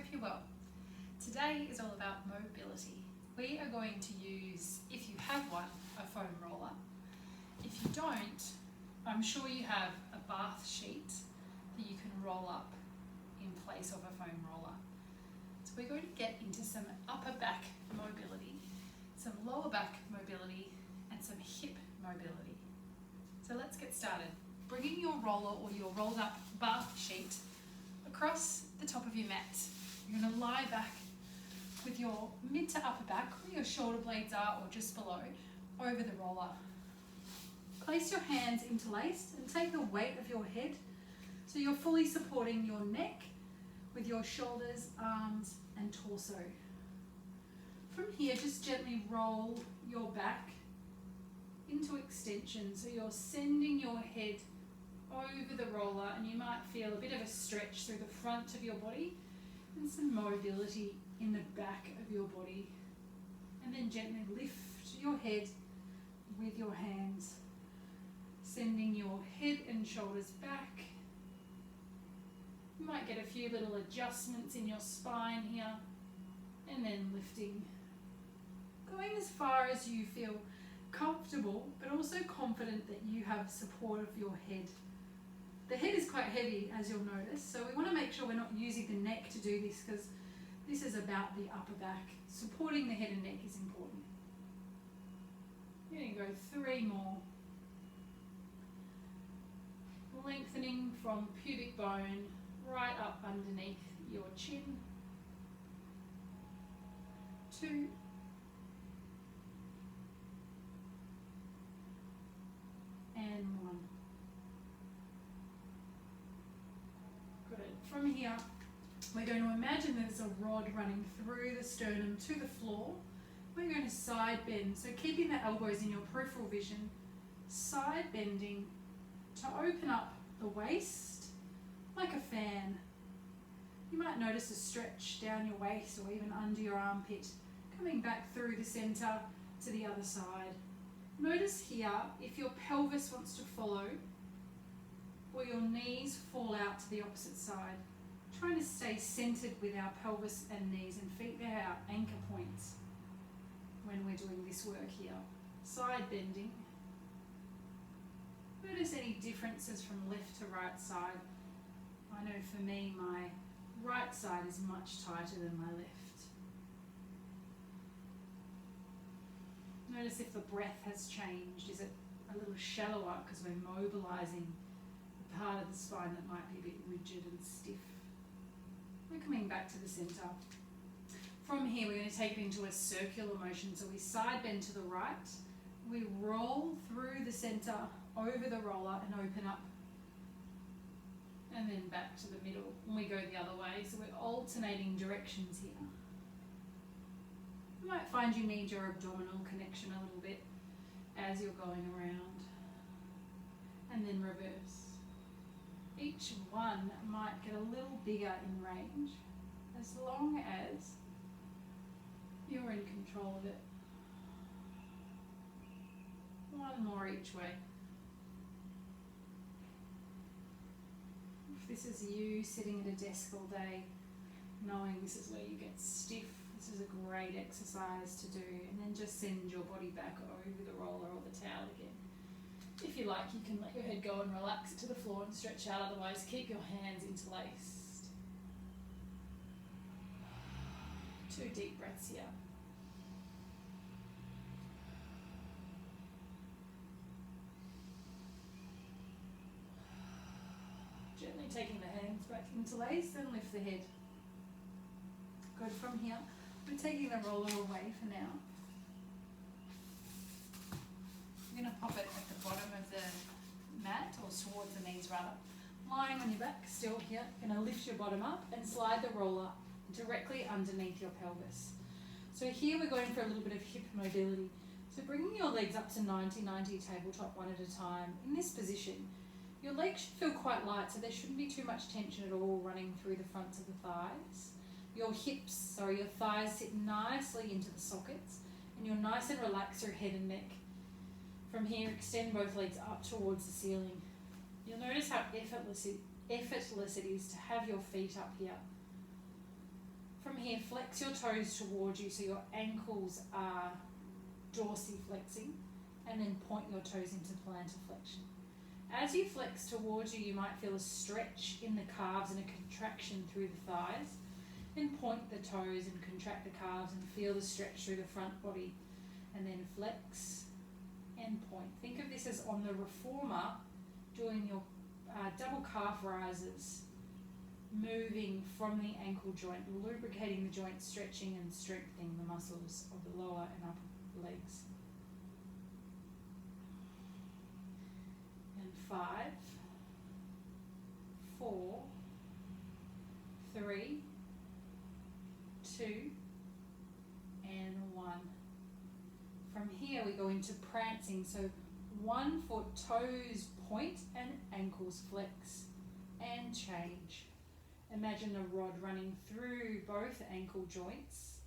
hope you're well. Today is all about mobility. We are going to use, if you have one, a foam roller. If you don't, I'm sure you have a bath sheet that you can roll up in place of a foam roller. So we're going to get into some upper back mobility, some lower back mobility, and some hip mobility. So let's get started. Bringing your roller or your rolled up bath sheet across the top of your mat. You're going to lie back with your mid to upper back, where your shoulder blades are or just below, over the roller. Place your hands interlaced and take the weight of your head so you're fully supporting your neck with your shoulders, arms and torso. From here, just gently roll your back into extension, so you're sending your head over the roller, and you might feel a bit of a stretch through the front of your body and some mobility in the back of your body. And then gently lift your head with your hands, sending your head and shoulders back. You might get a few little adjustments in your spine here, and then lifting. Going as far as you feel comfortable, but also confident that you have support of your head. The head is quite heavy, as you'll notice, so we want to make sure we're not using the neck to do this, because this is about the upper back. Supporting the head and neck is important. You're going to go 3 more. Lengthening from pubic bone right up underneath your chin. 2. And 1. Good. From here, we're going to imagine there's a rod running through the sternum to the floor. We're going to side bend, so keeping the elbows in your peripheral vision, side bending to open up the waist like a fan. You might notice a stretch down your waist or even under your armpit, coming back through the center to the other side. Notice here if your pelvis wants to follow or your knees fall out to the opposite side. Trying to stay centered with our pelvis and knees and feet. They're our anchor points when we're doing this work here. Side bending. Notice any differences from left to right side. I know for me, my right side is much tighter than my left. Notice if the breath has changed. Is it a little shallower because we're mobilizing the part of the spine that might be a bit rigid and stiff? We're coming back to the center. From here, we're going to take it into a circular motion. So we side bend to the right. We roll through the center, over the roller, and open up. And then back to the middle. And we go the other way. So we're alternating directions here. You might find you need your abdominal connection a little bit as you're going around. And then reverse. Each one might get a little bigger in range, as long as you're in control of it. 1 more each way. If this is you sitting at a desk all day, knowing this is where you get stiff, this is a great exercise to do, and then just send your body back over the roller or the towel again. If you like, you can let your head go and relax to the floor and stretch out, otherwise keep your hands interlaced. 2 deep breaths here. Gently taking the hands back interlaced and lift the head. Good. From here, we're taking the roller away for now. You're going to pop it at the bottom of the mat, or towards the knees rather. Lying on your back, still here. You're going to lift your bottom up and slide the roller directly underneath your pelvis. So here we're going for a little bit of hip mobility. So bringing your legs up to 90-90 tabletop one at a time. In this position, your legs should feel quite light, so there shouldn't be too much tension at all running through the fronts of the thighs. Your thighs sit nicely into the sockets, and you're nice and relaxed through head and neck. From here, extend both legs up towards the ceiling. You'll notice how effortless it is to have your feet up here. From here, flex your toes towards you so your ankles are dorsiflexing, and then point your toes into plantar flexion. As you flex towards you, you might feel a stretch in the calves and a contraction through the thighs. Then point the toes and contract the calves and feel the stretch through the front body. And then flex and point. Think of this as on the reformer, doing your double calf rises, moving from the ankle joint, lubricating the joint, stretching and strengthening the muscles of the lower and upper legs. And 5, 4, 3, 2, and 1. From here we go into prancing, so 1 foot, toes point and ankles flex and change. Imagine a rod running through both ankle joints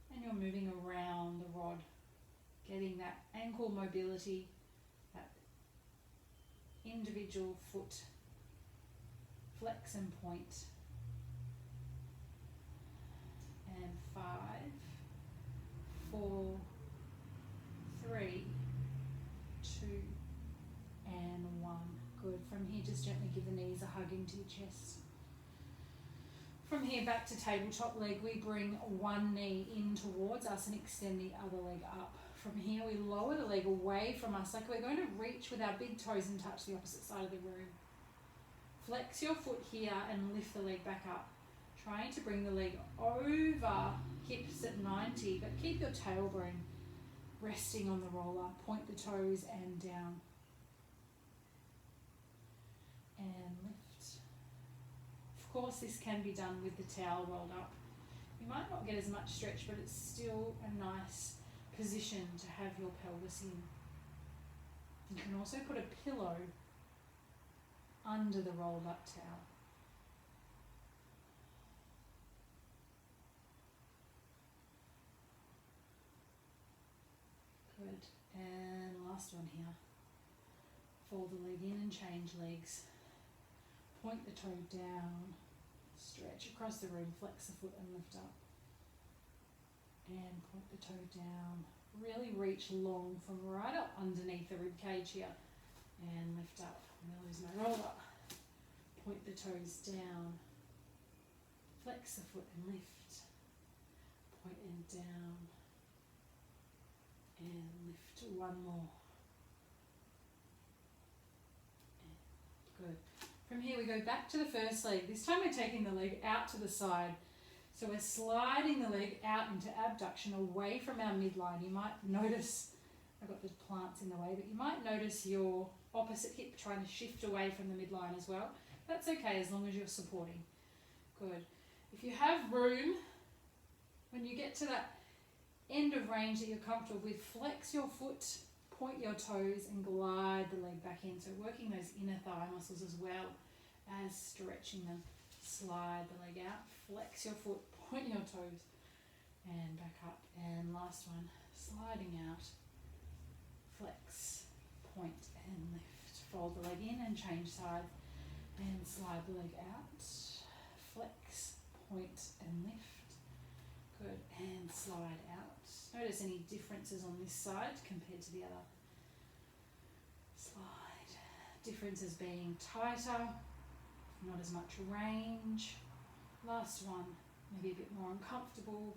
and you're moving around the rod, getting that ankle mobility, that individual foot flex and point. And 5, 4, 3, 2, and 1. Good. From here, just gently give the knees a hug into your chest. From here, back to tabletop leg, we bring one knee in towards us and extend the other leg up. From here, we lower the leg away from us, like we're going to reach with our big toes and touch the opposite side of the room. Flex your foot here and lift the leg back up. Trying to bring the leg over hips at 90, but keep your tailbone resting on the roller. Point the toes and down. And lift. Of course, this can be done with the towel rolled up. You might not get as much stretch, but it's still a nice position to have your pelvis in. You can also put a pillow under the rolled up towel. Good. And last one here. Fold the leg in and change legs. Point the toe down. Stretch across the room. Flex the foot and lift up. And point the toe down. Really reach long from right up underneath the rib cage here. And lift up. And there's no roll up. Point the toes down. Flex the foot and lift. Point and down. And lift. One more. And good. From here we go back to the first leg. This time we're taking the leg out to the side. So we're sliding the leg out into abduction away from our midline. You might notice, I've got the plants in the way, but you might notice your opposite hip trying to shift away from the midline as well. That's okay as long as you're supporting. Good. If you have room, when you get to that end of range that you're comfortable with, flex your foot, point your toes and glide the leg back in. So working those inner thigh muscles as well as stretching them. Slide the leg out, flex your foot, point your toes and back up. And last one, sliding out, flex, point and lift. Fold the leg in and change sides and slide the leg out, flex, point and lift. Good, and slide out. Notice any differences on this side compared to the other. Slide. Differences being tighter, not as much range. Last one, maybe a bit more uncomfortable.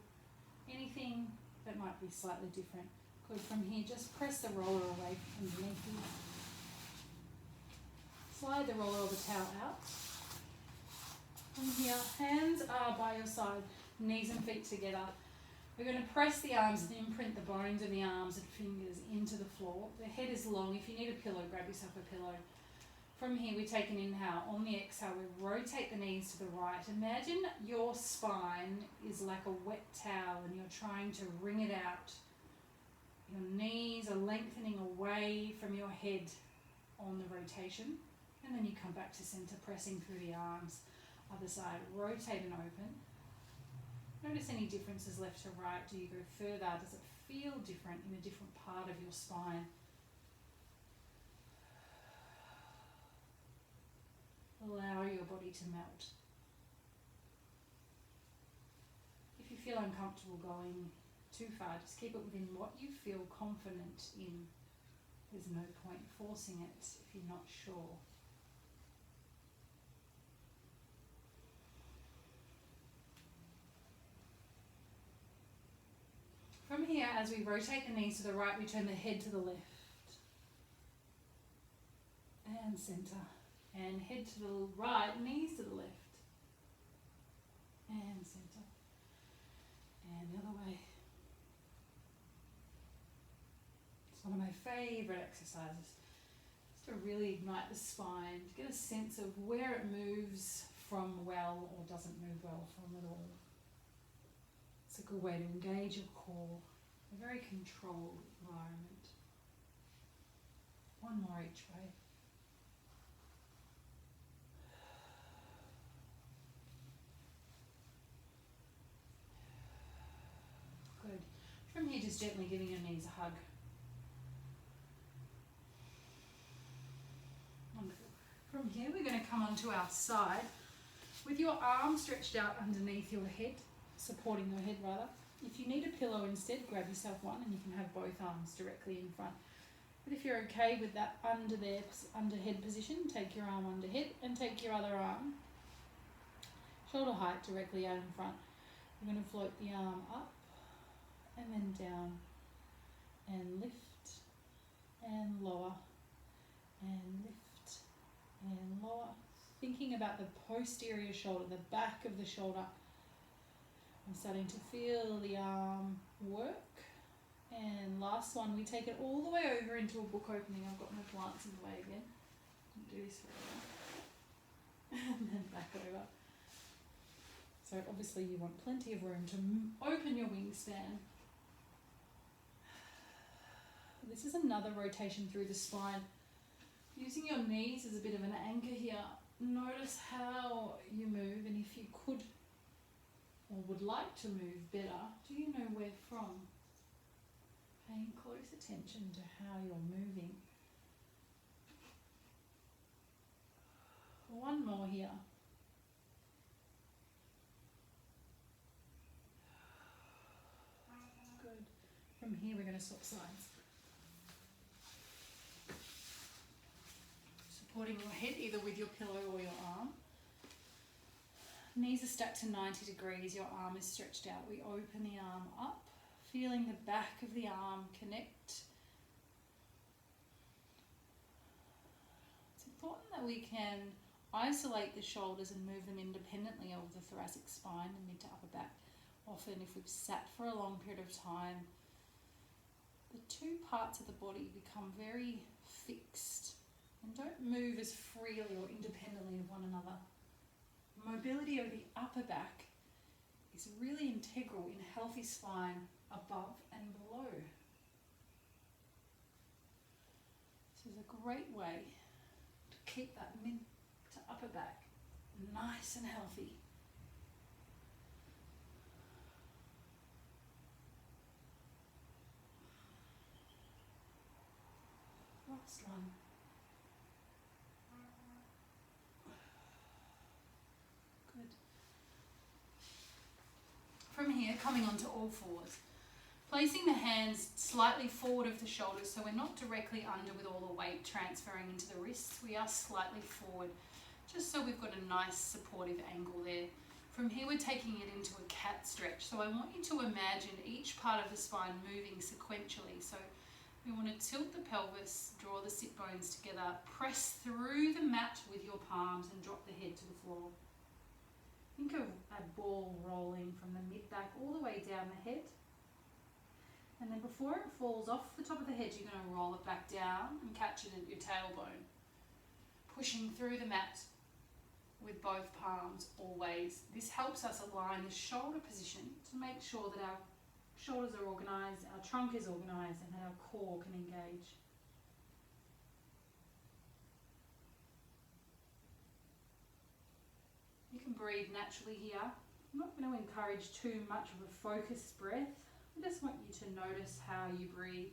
Anything that might be slightly different. Good, from here, just press the roller away underneath you. Slide the roller or the towel out. From here, hands are by your side, knees and feet together. We're going to press the arms and imprint the bones of the arms and fingers into the floor. The head is long. If you need a pillow, grab yourself a pillow. From here, we take an inhale. On the exhale, we rotate the knees to the right. Imagine your spine is like a wet towel and you're trying to wring it out. Your knees are lengthening away from your head on the rotation. And then you come back to center, pressing through the arms. Other side, rotate and open. Notice any differences left to right. Do you go further? Does it feel different in a different part of your spine? Allow your body to melt. If you feel uncomfortable going too far, just keep it within what you feel confident in. There's no point forcing it if you're not sure. From here, as we rotate the knees to the right, we turn the head to the left. And centre. And head to the right, knees to the left. And centre. And the other way. It's one of my favourite exercises. Just to really ignite the spine, to get a sense of where it moves from well or doesn't move well from at all. It's a good way to engage your core, a very controlled environment. One more each way. Good. From here, just gently giving your knees a hug. Wonderful. From here, we're going to come onto our side with your arms stretched out underneath your head, supporting your head rather. If you need a pillow instead, grab yourself one and you can have both arms directly in front. But if you're okay with that under head position, take your arm under head and take your other arm shoulder height directly out in front. You're going to float the arm up and then down and lift and lower and lift and lower. Thinking about the posterior shoulder, the back of the shoulder. I'm starting to feel the arm work. And last one, we take it all the way over into a book opening. I've got my plants in the way again. Didn't do this very well. And then back over. So obviously you want plenty of room to open your wingspan. This is another rotation through the spine. Using your knees as a bit of an anchor here. Notice how you move, and if you could or would like to move better, do you know where from? Paying close attention to how you're moving. One more here. Good. From here we're going to swap sides. Supporting your head either with your pillow or your arm. Knees are stacked to 90 degrees, your arm is stretched out. We open the arm up, feeling the back of the arm connect. It's important that we can isolate the shoulders and move them independently of the thoracic spine and mid to upper back. Often if we've sat for a long period of time, the two parts of the body become very fixed and don't move as freely or independently of one another. Mobility of the upper back is really integral in a healthy spine above and below. This is a great way to keep that mid to upper back nice and healthy. Last one. Good. From here, coming onto all fours. Placing the hands slightly forward of the shoulders, so we're not directly under with all the weight transferring into the wrists. We are slightly forward, just so we've got a nice supportive angle there. From here, we're taking it into a cat stretch. So I want you to imagine each part of the spine moving sequentially. So we want to tilt the pelvis, draw the sit bones together, press through the mat with your palms and drop the head to the floor. Think of a ball rolling from the mid-back all the way down the head. And then before it falls off the top of the head, you're going to roll it back down and catch it at your tailbone. Pushing through the mat with both palms always. This helps us align the shoulder position to make sure that our shoulders are organised, our trunk is organised, and that our core can engage. You can breathe naturally here. I'm not going to encourage too much of a focused breath. I just want you to notice how you breathe,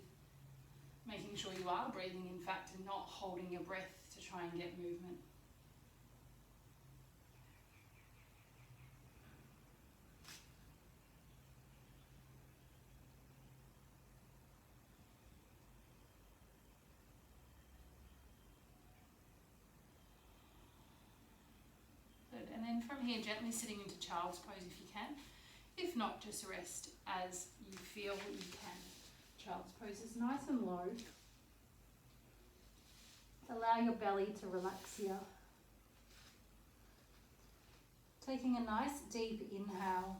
making sure you are breathing in fact and not holding your breath to try and get movement. And then from here, gently sitting into child's pose if you can. If not, just rest as you feel you can. Child's pose is nice and low. Allow your belly to relax here. Taking a nice deep inhale.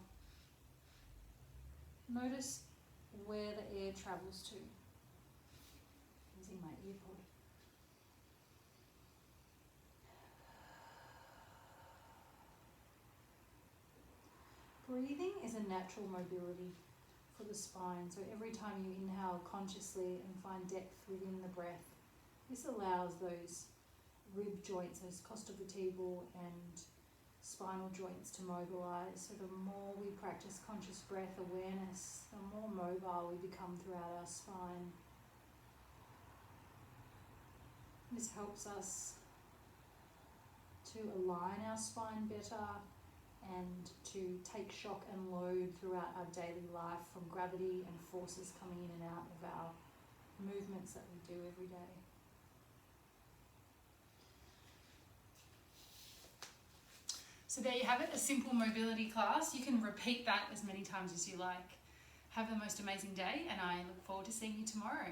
Notice where the air travels to. Using my ear pod. Breathing is a natural mobility for the spine, so every time you inhale consciously and find depth within the breath, this allows those rib joints, those costovertebral and spinal joints to mobilize. So the more we practice conscious breath awareness, the more mobile we become throughout our spine. This helps us to align our spine better and to take shock and load throughout our daily life from gravity and forces coming in and out of our movements that we do every day. So there you have it, a simple mobility class. You can repeat that as many times as you like. Have the most amazing day, and I look forward to seeing you tomorrow.